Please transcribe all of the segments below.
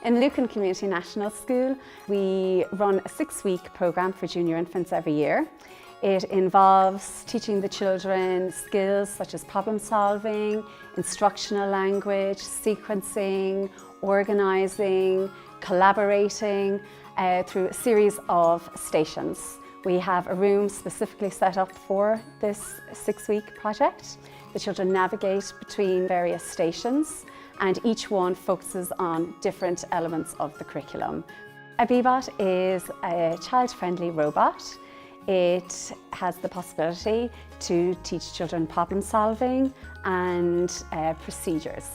In Lucan Community National School, we run a 6-week programme for junior infants every year. It involves teaching the children skills such as problem solving, instructional language, sequencing, organising, collaborating through a series of stations. We have a room specifically set up for this 6-week project. The children navigate between various stations and each one focuses on different elements of the curriculum. A beebot is a child-friendly robot. It has the possibility to teach children problem solving and procedures.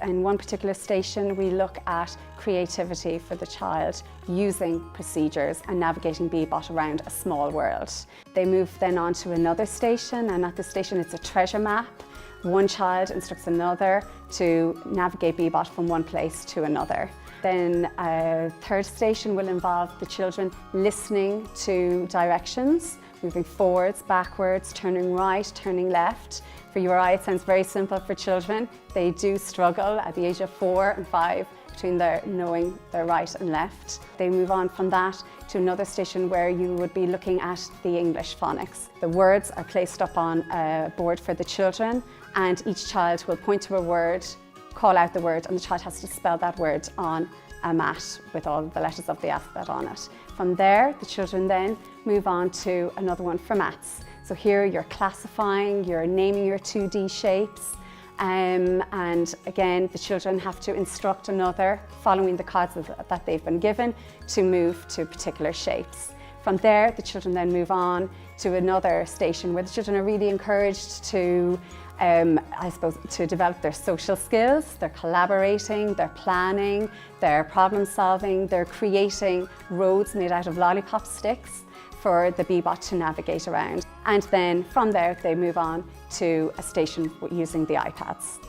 In one particular station, we look at creativity for the child using procedures and navigating beebot around a small world. They move then on to another station, and at the station it's a treasure map. One child instructs another to navigate beebot from one place to another. Then a third station will involve the children listening to directions, moving forwards, backwards, turning right, turning left. For your eye, it sounds very simple for children. They do struggle at the age of 4 and 5 between knowing their right and left. They move on from that to another station where you would be looking at the English phonics. The words are placed up on a board for the children, and each child will point to a word, call out the word, and the child has to spell that word on a mat with all the letters of the alphabet on it. From there, the children then move on to another one for maths. So here you're classifying, you're naming your 2D shapes, and again, the children have to instruct another, following the cards that they've been given, to move to particular shapes. From there, the children then move on to another station where the children are really encouraged to to develop their social skills. They're collaborating, they're planning, they're problem solving, they're creating roads made out of lollipop sticks for the beebot to navigate around. And then from there they move on to a station using the iPads.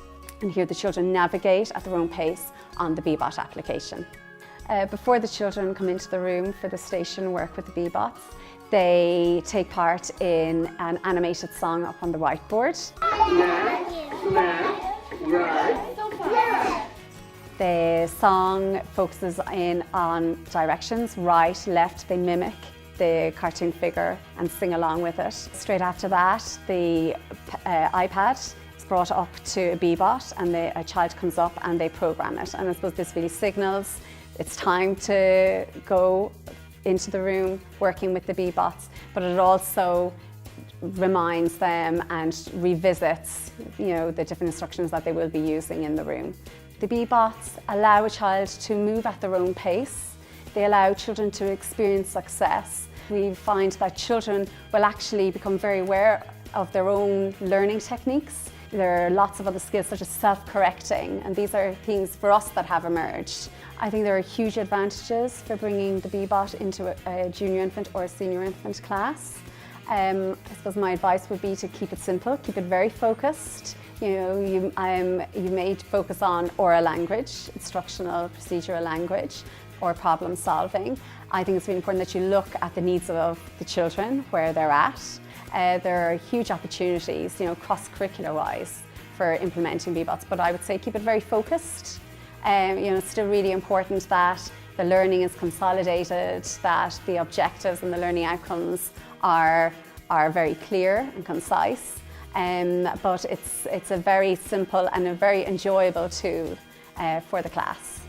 And here the children navigate at their own pace on the beebot application. Before the children come into the room for the station work with the beebots, they take part in an animated song up on the whiteboard. Left, right. The song focuses in on directions, right, left. They mimic the cartoon figure and sing along with it. Straight after that, the iPad is brought up to a beebot, and a child comes up and they program it. And I suppose this really signals it's time to go into the room working with the beebots, but it also reminds them and revisits, the different instructions that they will be using in the room. The beebots allow a child to move at their own pace. They allow children to experience success. We find that children will actually become very aware of their own learning techniques. There are lots of other skills such as self-correcting, and these are things for us that have emerged. I think there are huge advantages for bringing the beebot into a junior infant or a senior infant class. I suppose my advice would be to keep it simple, keep it very focused. You may focus on oral language, instructional, procedural language, or problem solving. I think it's really important that you look at the needs of the children, where they're at. There are huge opportunities, cross-curricular wise, for implementing beebots, but I would say keep it very focused. It's still really important that the learning is consolidated, that the objectives and the learning outcomes are very clear and concise. But it's a very simple and a very enjoyable tool for the class.